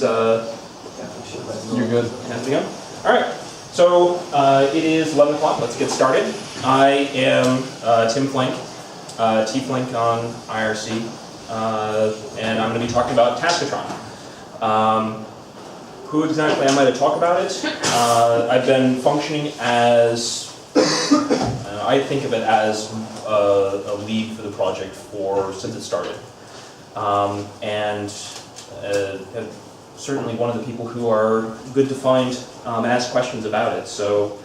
You're good. How's it going? All right. So it is 11 o'clock. Let's get started. I am Tim Flink, T-Flink on IRC, and I'm going to be talking about Taskotron. Who exactly am I to talk about it? I've been functioning as, I think of it as a lead for the project since it started. Certainly one of the people who are good to find and ask questions about it. So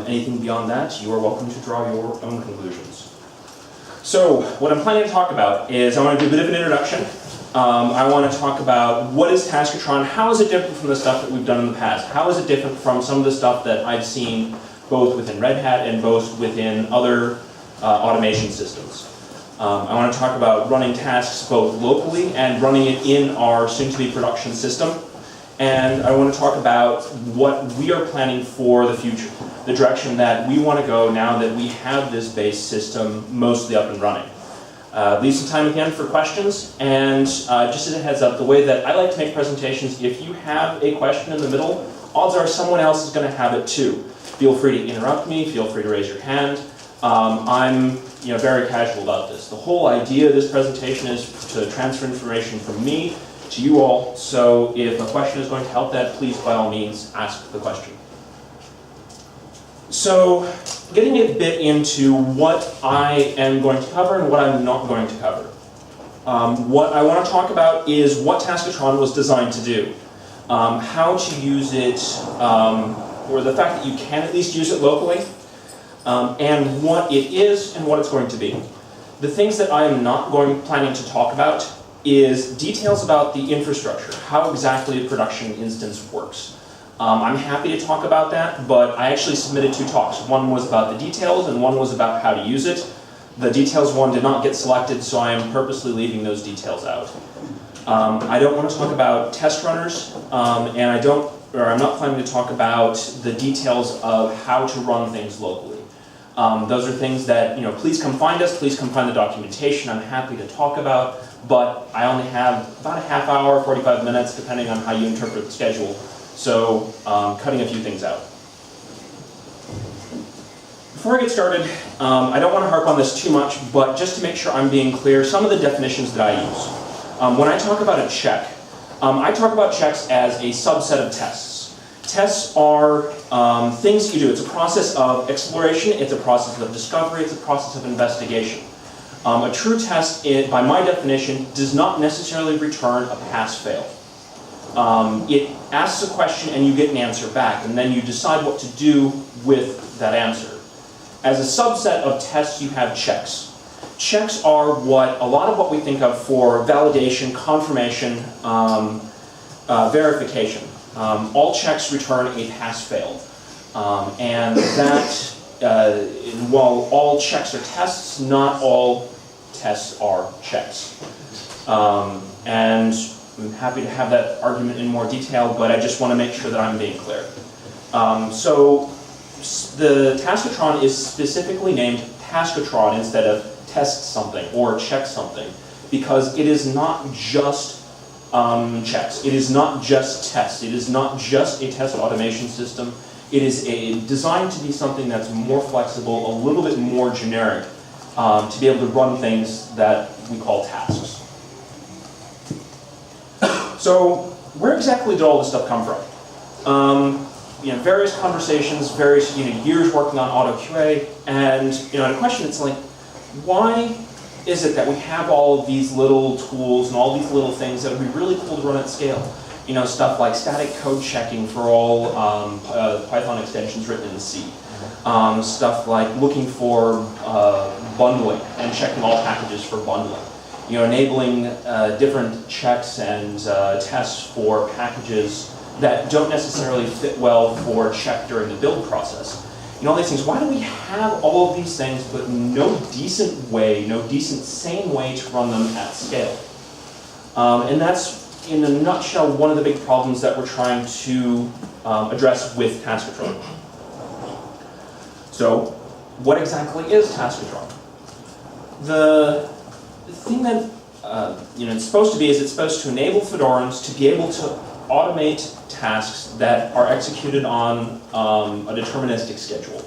anything beyond that, you are welcome to draw your own conclusions. So what I'm planning to talk about is I want to do a bit of an introduction. I want to talk about what is Taskotron, how is it different from the stuff that we've done in the past? How is it different from some of the stuff that I've seen both within Red Hat and both within other automation systems? I want to talk about running tasks both locally and running it in our soon-to-be production system. And I want to talk about what we are planning for the future, the direction that we want to go now that we have this base system mostly up and running. Leave some time at the end for questions, and just as a heads up, the way that I like to make presentations, if you have a question in the middle, odds are someone else is going to have it too. Feel free to interrupt me, feel free to raise your hand. I'm very casual about this. The whole idea of this presentation is to transfer information from me to you all, so if a question is going to help that, please by all means ask the question. So, getting a bit into what I am going to cover and what I'm not going to cover. What I want to talk about is what Taskotron was designed to do, how to use it, or the fact that you can at least use it locally, and what it is and what it's going to be. The things that I am not planning to talk about is details about the infrastructure, how exactly a production instance works. I'm happy to talk about that, but I actually submitted 2 talks. One was about the details and one was about how to use it. The details one did not get selected, so I am purposely leaving those details out. I don't want to talk about test runners, and I'm not planning to talk about the details of how to run things locally. Those are things that, please come find us, please come find the documentation, I'm happy to talk about, but I only have about a half hour, 45 minutes, depending on how you interpret the schedule. So, cutting a few things out. Before I get started, I don't want to harp on this too much, but just to make sure I'm being clear, some of the definitions that I use. When I talk about a check, I talk about checks as a subset of tests. Tests are things you do. It's a process of exploration, it's a process of discovery, it's a process of investigation. A true test, by my definition, does not necessarily return a pass-fail. It asks a question and you get an answer back, and then you decide what to do with that answer. As a subset of tests, you have checks. Checks are a lot of what we think of for validation, confirmation, verification. All checks return a pass-fail. And that, while all checks are tests, not all tests are checks. And I'm happy to have that argument in more detail, but I just want to make sure that I'm being clear. So the Taskotron is specifically named Taskotron instead of test something or check something, because it is not just checks. It is not just tests. It is not just a test automation system. It is designed to be something that's more flexible, a little bit more generic, to be able to run things that we call tasks. So, where exactly did all this stuff come from? Various conversations, various years working on auto QA, and a question it's like, why is it that we have all of these little tools and all these little things that would be really cool to run at scale? Stuff like static code checking for all Python extensions written in C. Stuff like looking for bundling and checking all packages for bundling. Enabling different checks and tests for packages that don't necessarily fit well for check during the build process. All these things. Why do we have all of these things but no decent sane way to run them at scale? And that's, in a nutshell, one of the big problems that we're trying to address with Taskotron. So, what exactly is Taskotron? The thing that it's supposed to be is it's supposed to enable Fedorans to be able to automate tasks that are executed on a deterministic schedule.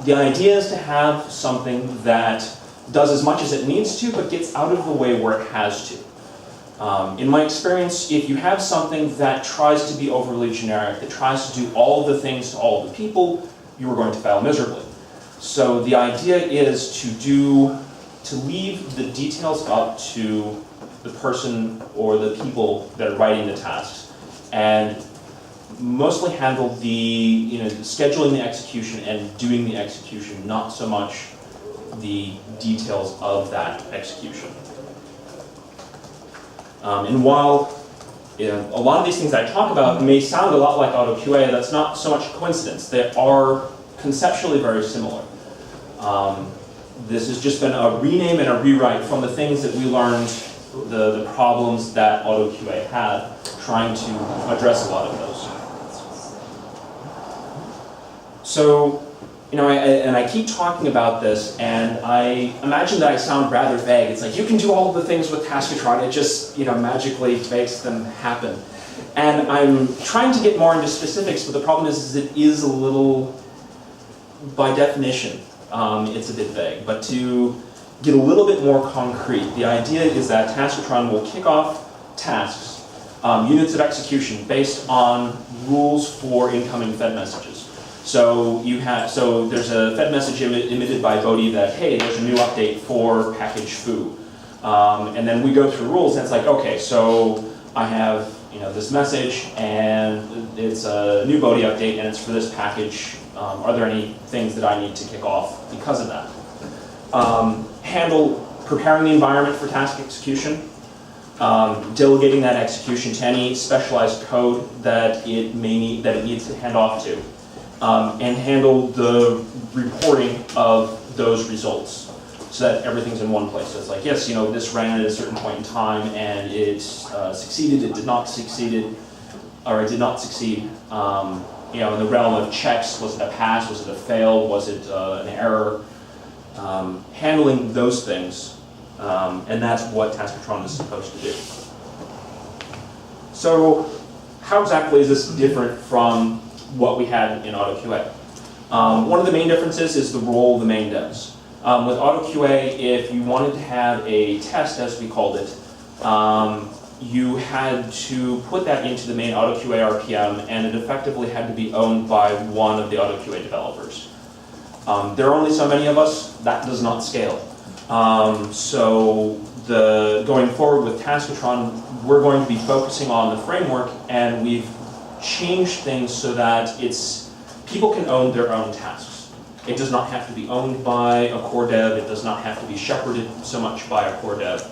The idea is to have something that does as much as it needs to, but gets out of the way where it has to. In my experience, if you have something that tries to be overly generic, that tries to do all the things to all the people, you are going to fail miserably. So the idea is to leave the details up to the person or the people that are writing the tasks, and mostly handle the scheduling the execution and doing the execution, not so much the details of that execution. And while a lot of these things I talk about may sound a lot like AutoQA, that's not so much coincidence. They are conceptually very similar. This has just been a rename and a rewrite from the things that we learned, the problems that AutoQA had, trying to address a lot of those. So, I keep talking about this, and I imagine that I sound rather vague. It's like, you can do all the things with Taskotron, it just, magically makes them happen. And I'm trying to get more into specifics, but the problem is it is a little, by definition, it's a bit vague. But to get a little bit more concrete, the idea is that Taskotron will kick off tasks, units of execution, based on rules for incoming Fed messages. So there's a Fed message emitted by Bodhi that, hey, there's a new update for package foo. And then we go through rules, and it's like, okay, so I have this message, and it's a new Bodhi update, and it's for this package. Are there any things that I need to kick off because of that? Handle preparing the environment for task execution, delegating that execution to any specialized code that it needs to hand off to. And handle the reporting of those results so that everything's in one place. So it's like, yes, this ran at a certain point in time and it succeeded, it did not succeed, or it did not succeed. In the realm of checks, was it a pass, was it a fail, was it an error? Handling those things, and that's what Taskotron is supposed to do. So how exactly is this different from what we had in AutoQA? One of the main differences is the role of the main devs. With AutoQA, if you wanted to have a test, as we called it, you had to put that into the main AutoQA RPM, and it effectively had to be owned by one of the AutoQA developers. There are only so many of us, that does not scale. So going forward with Taskotron, we're going to be focusing on the framework, and we've changed things so that people can own their own tasks. It does not have to be owned by a core dev, it does not have to be shepherded so much by a core dev.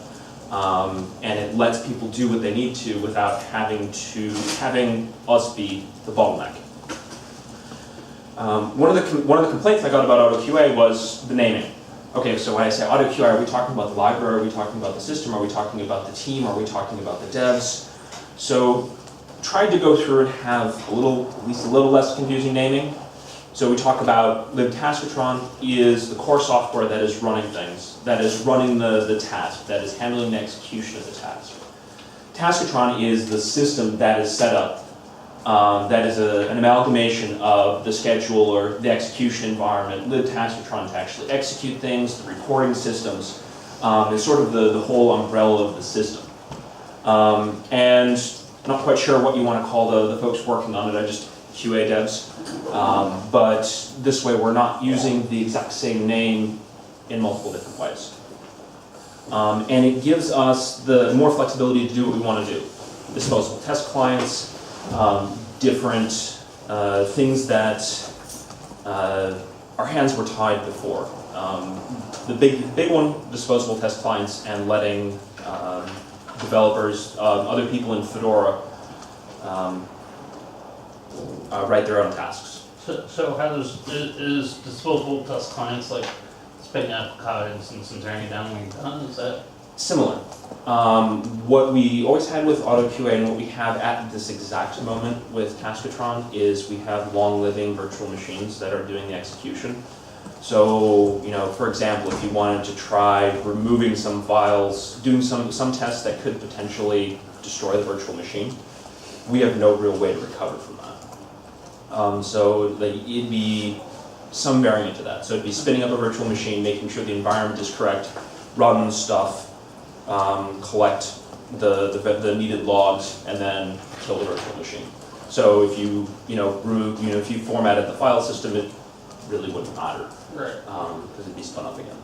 And it lets people do what they need to without having us be the bottleneck. One of the complaints I got about AutoQA was the naming. Okay, so when I say AutoQA, are we talking about the library? Are we talking about the system? Are we talking about the team? Are we talking about the devs? So tried to go through and have at least a little less confusing naming. So we talk about Taskotron is the core software that is running things, that is running the task, that is handling the execution of the task. Taskotron is the system that is set up, that is an amalgamation of the scheduler, the execution environment, Taskotron to actually execute things, the reporting systems, is sort of the whole umbrella of the system. And I'm not quite sure what you want to call the folks working on it, I just QA devs. But this way we're not using the exact same name in multiple different ways. And it gives us the more flexibility to do what we want to do. Disposable test clients, different things that our hands were tied before. The big one, disposable test clients, and letting developers, other people in Fedora, write their own tasks. So how is disposable test clients like spitting out code instance and tearing it down when you're done? Is that similar? What we always had with AutoQA and what we have at this exact moment with Taskotron is we have long-living virtual machines that are doing the execution. So, for example, if you wanted to try removing some files, doing some tests that could potentially destroy the virtual machine, we have no real way to recover from that. So it'd be some variant of that. So it'd be spinning up a virtual machine, making sure the environment is correct, run stuff, collect the needed logs, and then kill the virtual machine. So if you if you formatted the file system, it really wouldn't matter, Right. because it'd be spun up again.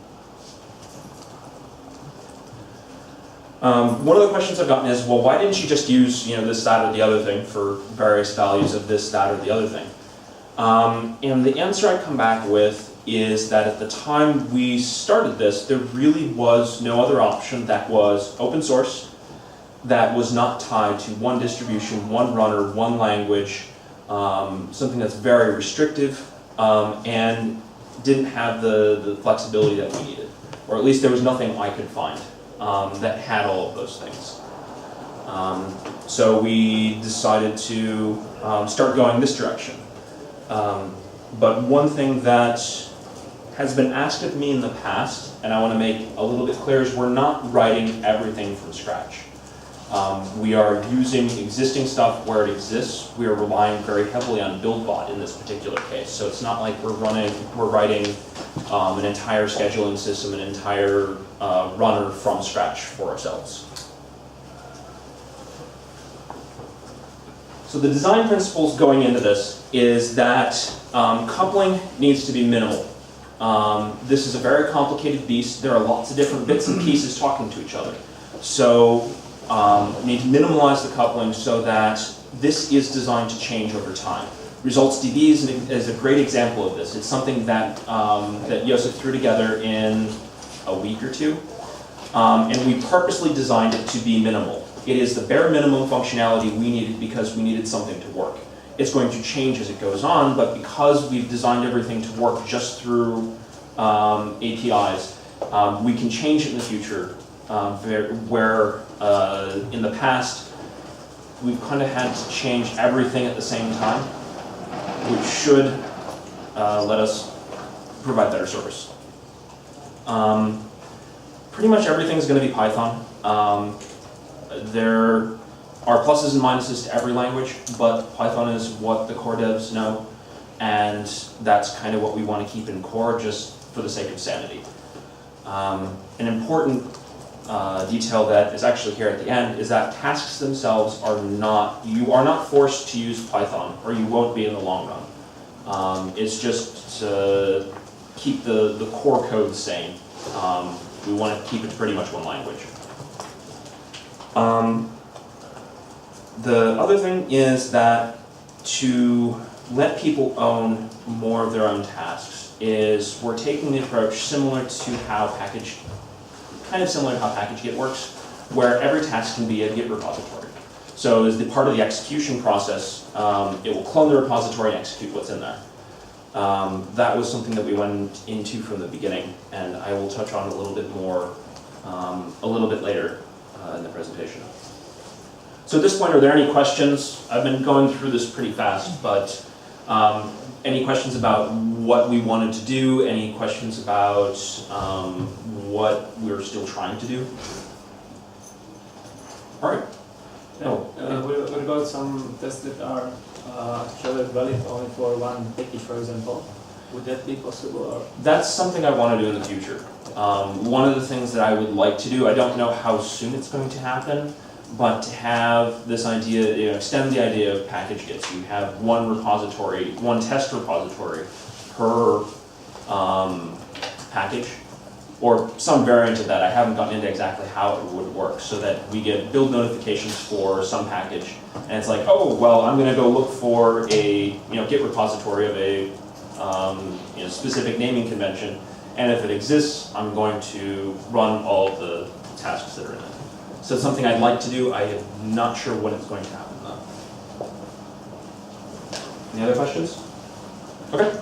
One of the questions I've gotten is, well, why didn't you just use this, that, or the other thing for various values of this, that, or the other thing? And the answer I come back with is that at the time we started this, there really was no other option that was open source, that was not tied to one distribution, one runner, one language, something that's very restrictive, and didn't have the flexibility that we needed. Or at least there was nothing I could find that had all of those things. So we decided to start going this direction. But one thing that has been asked of me in the past, and I want to make a little bit clear, is we're not writing everything from scratch. We are using existing stuff where it exists. We are relying very heavily on BuildBot in this particular case. So it's not like we're writing an entire scheduling system, an entire runner from scratch for ourselves. So the design principles going into this is that coupling needs to be minimal. This is a very complicated beast. There are lots of different bits and pieces talking to each other. So we need to minimize the coupling so that this is designed to change over time. ResultsDB is a great example of this. It's something that, that Josef threw together in a week or two, and we purposely designed it to be minimal. It is the bare minimum functionality we needed because we needed something to work. It's going to change as it goes on, but because we've designed everything to work just through APIs, we can change it in the future, where in the past we've kind of had to change everything at the same time, which should let us provide better service. Pretty much everything is going to be Python. There are pluses and minuses to every language, but Python is what the core devs know, and that's kind of what we want to keep in core just for the sake of sanity. An important detail that is actually here at the end is that tasks themselves are not, you are not forced to use Python, or you won't be in the long run. It's just to keep the core code sane. We want to keep it to pretty much one language. The other thing is that to let people own more of their own tasks is we're taking the approach similar to how PackageGit works, where every task can be a Git repository. So as the part of the execution process, it will clone the repository and execute what's in there. That was something that we went into from the beginning, and I will touch on a little bit more a little bit later in the presentation. So at this point, are there any questions? I've been going through this pretty fast, but any questions about what we wanted to do? Any questions about what we're still trying to do? All right. What about some tests that are actually valid only for one package, for example? Would that be possible? Or? That's something I want to do in the future. One of the things that I would like to do, I don't know how soon it's going to happen, but to have this idea, extend the idea of PackageGit. So you have one repository, one test repository per package, or some variant of that. I haven't gotten into exactly how it would work, so that we get build notifications for some package, and it's like, oh, well, I'm going to go look for a Git repository of a specific naming convention, and if it exists, I'm going to run all the tasks that are in it. So it's something I'd like to do. I am not sure when it's going to happen though. Any other questions? Okay.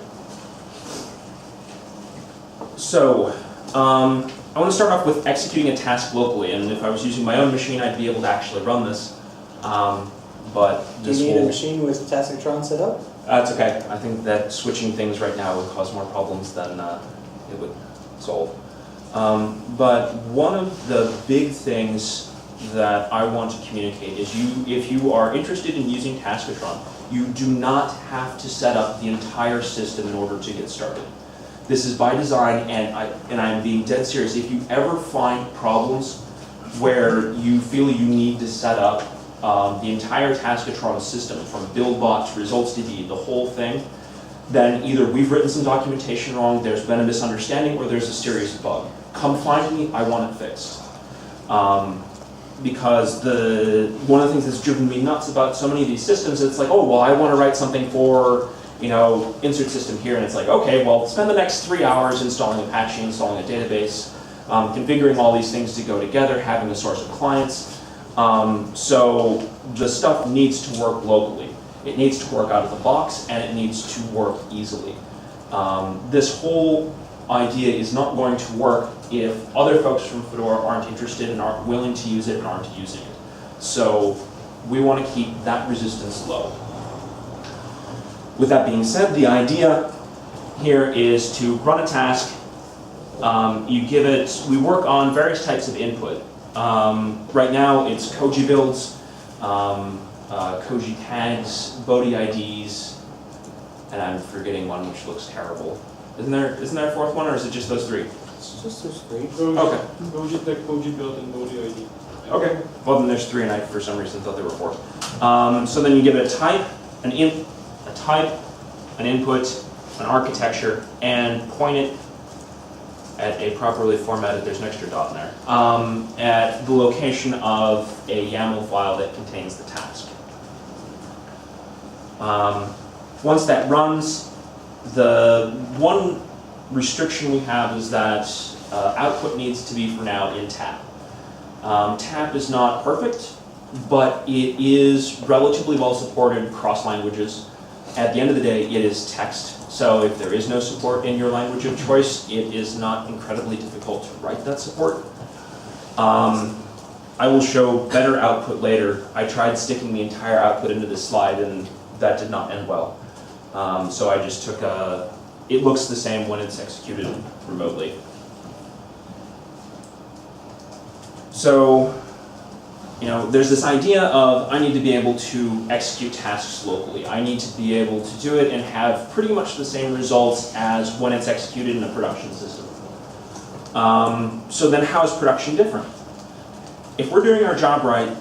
So, I want to start off with executing a task locally, and if I was using my own machine, I'd be able to actually run this. But Do you need a machine with Taskotron set up? That's okay. I think that switching things right now would cause more problems than it would solve. But one of the big things that I want to communicate is if you are interested in using Taskotron, you do not have to set up the entire system in order to get started. This is by design, and I'm being dead serious. If you ever find problems where you feel you need to set up the entire Taskotron system, from BuildBot to ResultsDB, the whole thing, then either we've written some documentation wrong, there's been a misunderstanding, or there's a serious bug. Come find me, I want it fixed. Because one of the things that's driven me nuts about so many of these systems, it's like, oh, well, I want to write something for, insert system here, and it's like, okay, well, spend the next 3 hours installing Apache, installing a database, configuring all these things to go together, having a source of clients. So the stuff needs to work locally. It needs to work out of the box, and it needs to work easily. This whole idea is not going to work if other folks from Fedora aren't interested and aren't willing to use it and aren't using it. So we want to keep that resistance low. With that being said, the idea here is to run a task. We work on various types of input. Right now it's Koji builds, Koji tags, Bodhi IDs, and I'm forgetting one which looks terrible. Isn't there a fourth one, or is it just those three? It's just those three. Okay. Koji tag, Koji build, and Bodhi ID. Okay. Well, then there's three, and I for some reason thought there were four. So then you give it a type, an input, an architecture, and point it at a properly formatted, there's an extra dot in there, at the location of a YAML file that contains the task. Once that runs, the one restriction we have is that output needs to be, for now, in TAP. TAP is not perfect, but it is relatively well supported across languages. At the end of the day, it is text. So if there is no support in your language of choice, it is not incredibly difficult to write that support. I will show better output later. I tried sticking the entire output into this slide, and that did not end well. So I just took it looks the same when it's executed remotely. So, there's this idea of I need to be able to execute tasks locally. I need to be able to do it and have pretty much the same results as when it's executed in a production system. So then how is production different? If we're doing our job right,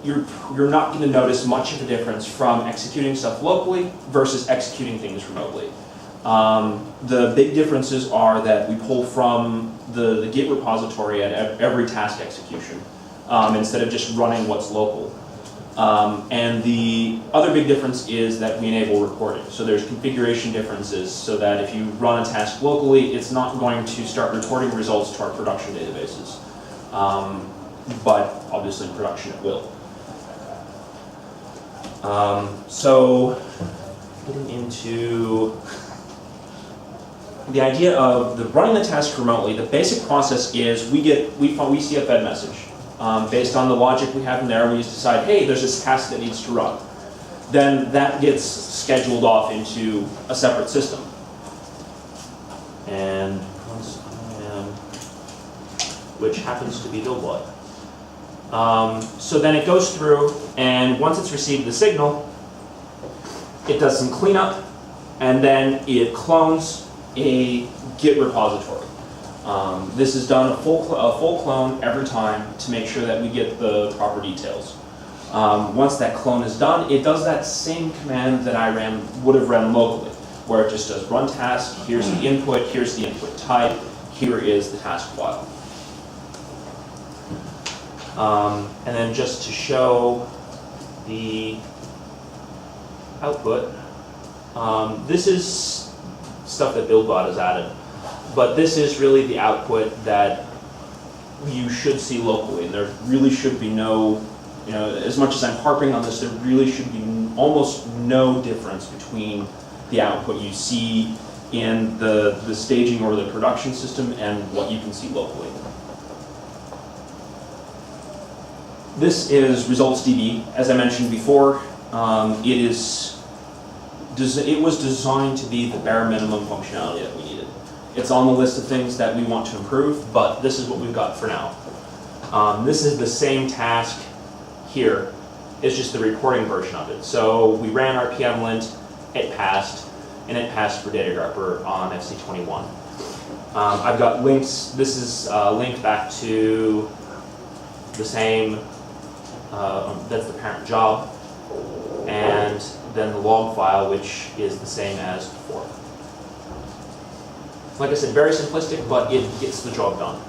you're not going to notice much of a difference from executing stuff locally versus executing things remotely. The big differences are that we pull from the Git repository at every task execution, instead of just running what's local. And the other big difference is that we enable recording. So there's configuration differences so that if you run a task locally, it's not going to start reporting results to our production databases. But obviously in production it will. So getting into the idea of running the task remotely, the basic process is we see a fed message. Based on the logic we have in there, we just decide, hey, there's this task that needs to run. Then that gets scheduled off into a separate system. And which happens to be BuildBot. So then it goes through, and once it's received the signal, it does some cleanup, and then it clones a Git repository. This is done a full clone every time to make sure that we get the proper details. Once that clone is done, it does that same command that I would have run locally, where it just does run task, here's the input type, here is the task file. And then just to show the output, this is stuff that BuildBot has added. But this is really the output that you should see locally. And there really should be no, as much as I'm harping on this, there really should be almost no difference between the output you see in the staging or the production system and what you can see locally. This is ResultsDB. As I mentioned before, it is it was designed to be the bare minimum functionality that we needed. It's on the list of things that we want to improve, but this is what we've got for now. This is the same task here. It's just the reporting version of it. So we ran RPM lint, it passed, and it passed for data grepper on FC21. I've got links. This is linked back to the same, that's the parent job, and then the log file, which is the same as before. Like I said, very simplistic, but it gets the job done.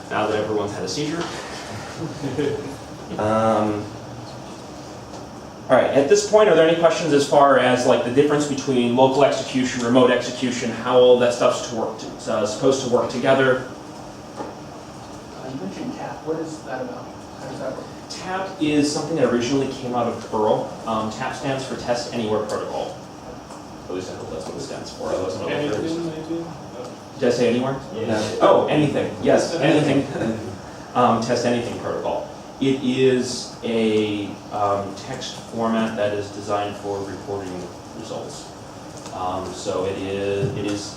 Now that everyone's had a seizure. All right, at this point, are there any questions as far as like the difference between local execution, remote execution, how all that stuff's supposed to work together? You mentioned TAP. What is that about? How does that work? TAP is something that originally came out of Perl. TAP stands for Test Anywhere Protocol. At least I hope that's what it stands for. I wasn't aware. Did I say anywhere? Yeah. Oh, anything. Yes, anything. Test anything protocol. It is a text format that is designed for reporting results. So it is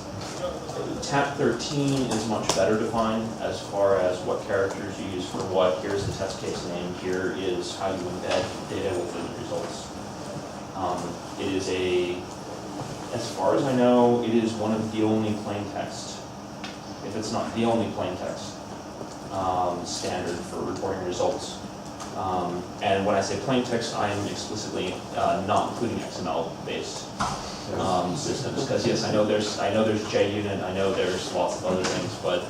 TAP 13 is much better defined as far as what characters you use for what. Here's the test case name. Here is how you embed data within the results. It is as far as I know, it is one of the only plain text, if it's not the only plain text, standard for reporting results. And when I say plain text, I am explicitly not including XML-based systems, because yes, I know there's JUnit, I know there's lots of other things, but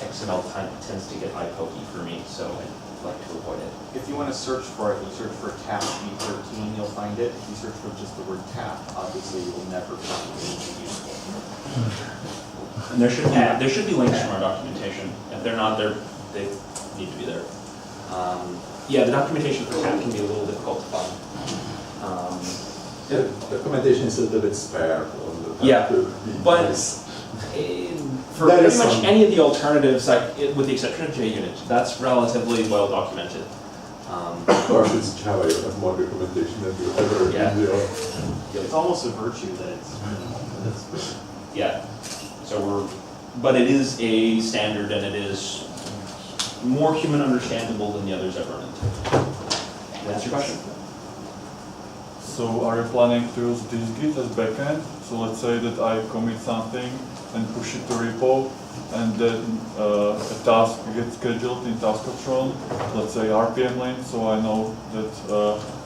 XML tends to get high pokey for me, so I like to avoid it. If you want to search for it, you search for TAP V13, you'll find it. If you search for just the word TAP, obviously you will never find anything useful. And there should be links from our documentation. If they're not there, they need to be there. Yeah, the documentation for TAP can be a little difficult to find. Yeah, documentation is a little bit spare on the Yeah, but nice. For That pretty is much some- any of the alternatives, with the exception of JUnit, that's relatively well documented. Of course, it's Java, you have more documentation than you ever Yeah. in the It's almost a virtue that it's Yeah, so but it is a standard and it is more human understandable than the others I've run into. That's your question? So are you planning to use this Git as backend? So let's say that I commit something and push it to repo, and then a task gets scheduled in Taskotron, let's say RPM lane, so I know that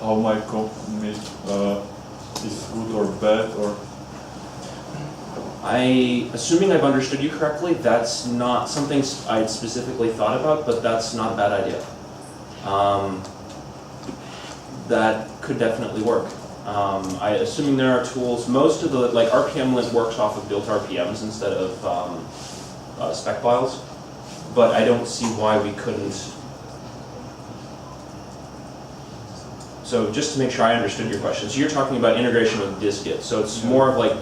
how my commit is good or bad, or Assuming I've understood you correctly, that's not something I'd specifically thought about, but that's not a bad idea. That could definitely work. Assuming there are tools, most of the, like RPM lint works off of built RPMs instead of spec files, but I don't see why we couldn't. So just to make sure I understood your question, so you're talking about integration with dist-git, so it's more of like,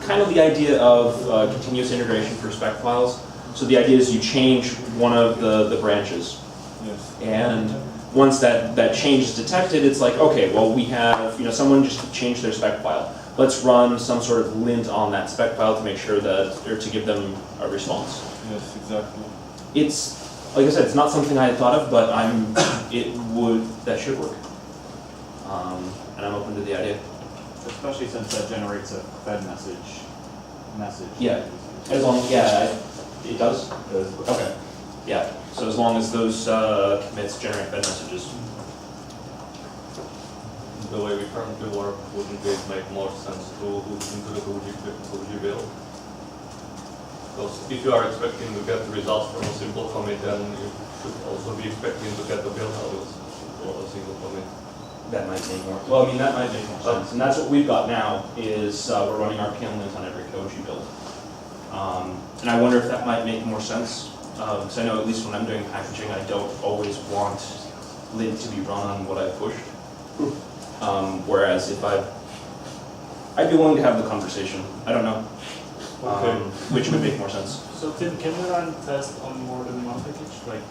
kind of the idea of continuous integration for spec files. So the idea is you change one of the branches, yes. and once that change is detected, it's like, okay, well we have, someone just changed their spec file. Let's run some sort of lint on that spec file to make sure that, or to give them a response. Yes, exactly. It's, like I said, it's not something I had thought of, but that should work. And I'm open to the idea. especially since that generates a fed message. Yeah. As long, it does? Okay. Yeah, so as long as those commits generate fed messages. The way we currently work, wouldn't it make more sense to look into the Fuji build? Because if you are expecting to get the results from a simple commit, then you should also be expecting to get the build values for a single commit. That might make more, well, I mean, that might make more sense. And that's what we've got now, is we're running RPM lint on every Koji build. And I wonder if that might make more sense. Because I know at least when I'm doing packaging, I don't always want lint to be run on what I pushed. Whereas if I'd be willing to have the conversation. I don't know. Okay. Which would make more sense. So Tim, can you run tests on more than one package, like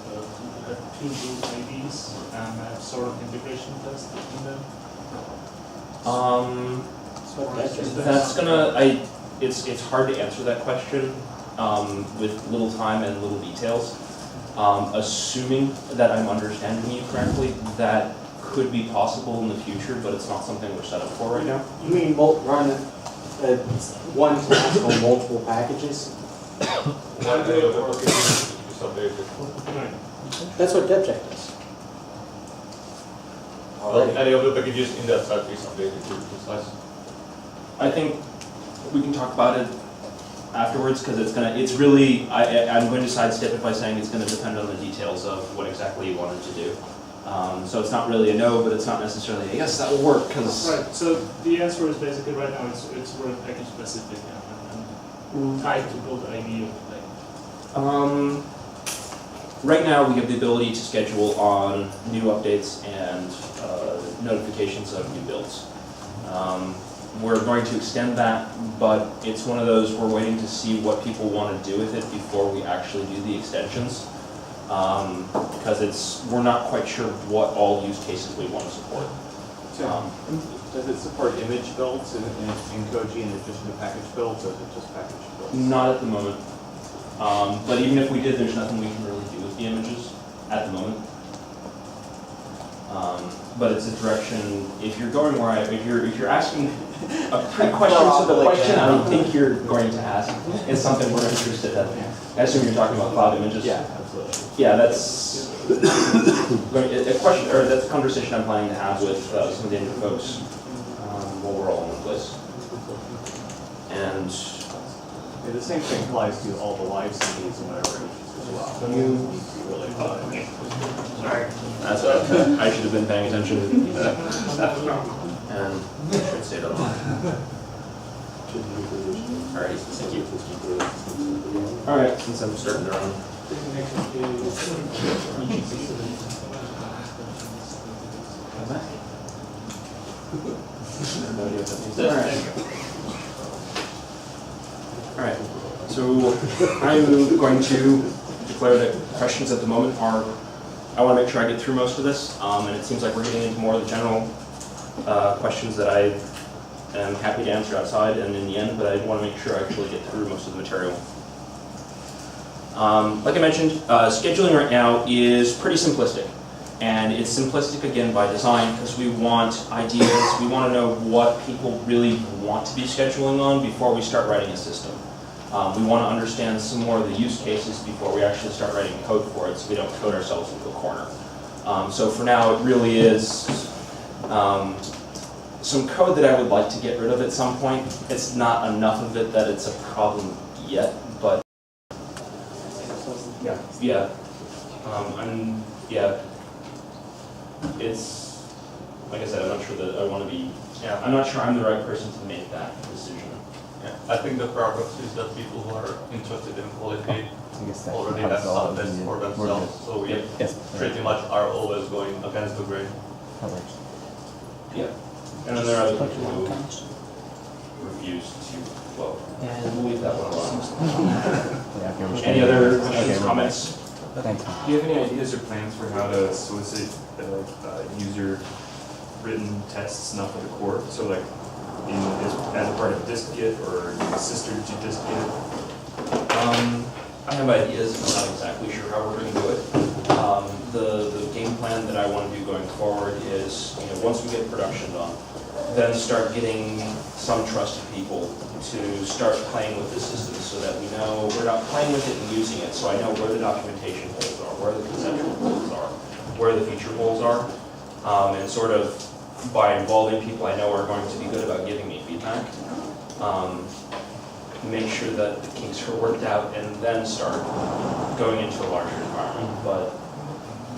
have two build IDs and have sort of integration tests in them? It's hard to answer that question with little time and little details. Assuming that I'm understanding you correctly, that could be possible in the future, but it's not something we're set up for right now. You mean run one task on multiple packages? One day of the package is updated. That's what DevCheck does. Any of the packages in that set is updated to be precise. I think we can talk about it afterwards, because it's really, I'm going to sidestep it by saying it's going to depend on the details of what exactly you wanted to do. So it's not really a no, but it's not necessarily a yes, that will work, because... Right, so the answer is basically right now it's word package specific and tied to build ID of the thing. Right now, we have the ability to schedule on new updates and notifications of new builds. We're going to extend that, but it's one of those, we're waiting to see what people want to do with it before we actually do the extensions. Because we're not quite sure what all use cases we want to support. Does it support image builds in Koji in addition to package builds, or is it just package builds? Not at the moment. But even if we did, there's nothing we can really do with the images at the moment. But it's a direction, if you're going where if you're asking a pre-question to the question I don't think you're going to ask, it's something we're interested in. I assume you're talking about cloud images? Yeah, absolutely. Yeah, that's a question, or that's a conversation I'm planning to have with some of the Indian folks while we're all in one place. And Yeah, the same thing applies to all the live CDs and whatever images as well. You- Need to be really Sorry. that's okay. I should have been paying attention. And should say that on. Alright, thank you. Alright, since I'm starting to run. Alright, so I'm going to declare that questions at the moment are, I want to make sure I get through most of this, and it seems like we're getting into more of the general questions that I am happy to answer outside and in the end, but I want to make sure I actually get through most of the material. Like I mentioned, scheduling right now is pretty simplistic. And it's simplistic again by design because we want ideas, we want to know what people really want to be scheduling on before we start writing a system. We want to understand some more of the use cases before we actually start writing code for it so we don't code ourselves into a corner. So for now it really is some code that I would like to get rid of at some point. It's not enough of it that it's a problem yet, but yeah. It's, like I said, I'm not sure that I want to be, I'm not sure I'm the right person to make that decision. Yeah, I think the paradox is that people who are interested in quality already have some tests for themselves, so we pretty much are always going against the grain. Yeah. And then there are other people who refuse to, well, we'll leave that one alone. Any other questions, comments? Thanks. Do you have any ideas or plans for how to solicit user-written tests, not for the core? So like, as a part of dist-git or sister to dist-git? I have ideas, I'm not exactly sure how we're going to do it. The game plan that I want to do going forward is, once we get production done, then start getting some trusted people to start playing with the system so that we know we're not playing with it and using it, so I know where the documentation holes are, where the conceptual holes are, where the feature holes are, and sort of by involving people I know are going to be good about giving me feedback, make sure that the kinks are worked out and then start going into a larger environment. But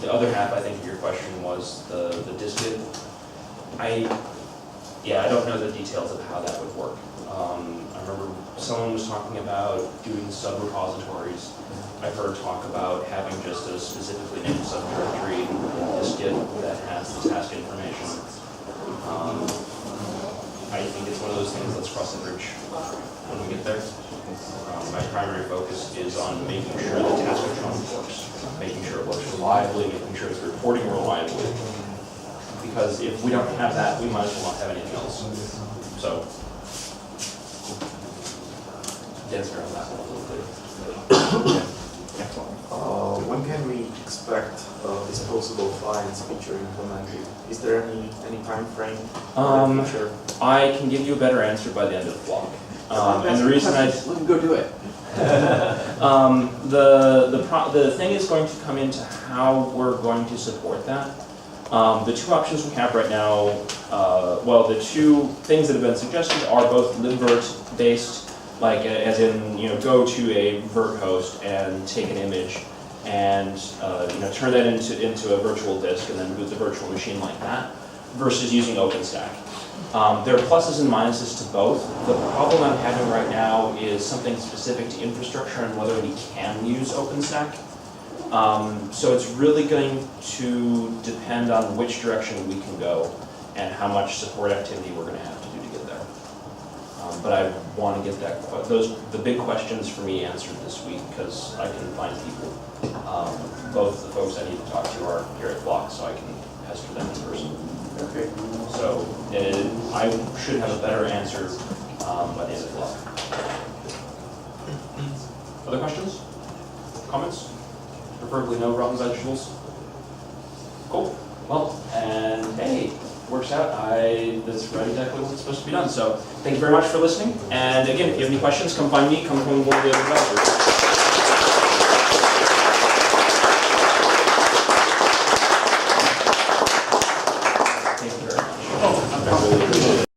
the other half, I think, of your question was the dist-git. I don't know the details of how that would work. I remember someone was talking about doing sub-repositories. I've heard talk about having just a specifically named subdirectory in dist-git that has the task information. I think it's one of those things, let's cross the bridge when we get there. My primary focus is on making sure that Taskotron works, making sure it works reliably, making sure it's reporting reliably. Because if we don't have that, we might as well not have anything else. So, dance around that one a little bit. When can we expect disposable files feature implemented? Is there any time frame for the feature? I can give you a better answer by the end of the vlog. And the reason I Let him go do it. the thing is going to come into how we're going to support that. The two options we have right now, well, the two things that have been suggested are both libvirt based, like as in, go to a virt host and take an image and turn that into a virtual disk and then boot the virtual machine like that, versus using OpenStack. There are pluses and minuses to both. The problem I'm having right now is something specific to infrastructure and whether we can use OpenStack. So it's really going to depend on which direction we can go and how much support activity we're going to have to do to get there. But I want to get the big questions for me answered this week because I can find people. Both the folks I need to talk to are here at Flock, so I can pester them in person. Okay. So I should have a better answer by the end of the vlog. Other questions? Comments? Preferably no raw vegetables. Cool. Well, and hey, works out. That's right exactly what's supposed to be done. So thank you very much for listening. And again, if you have any questions, come find me. Come find one of the other developers.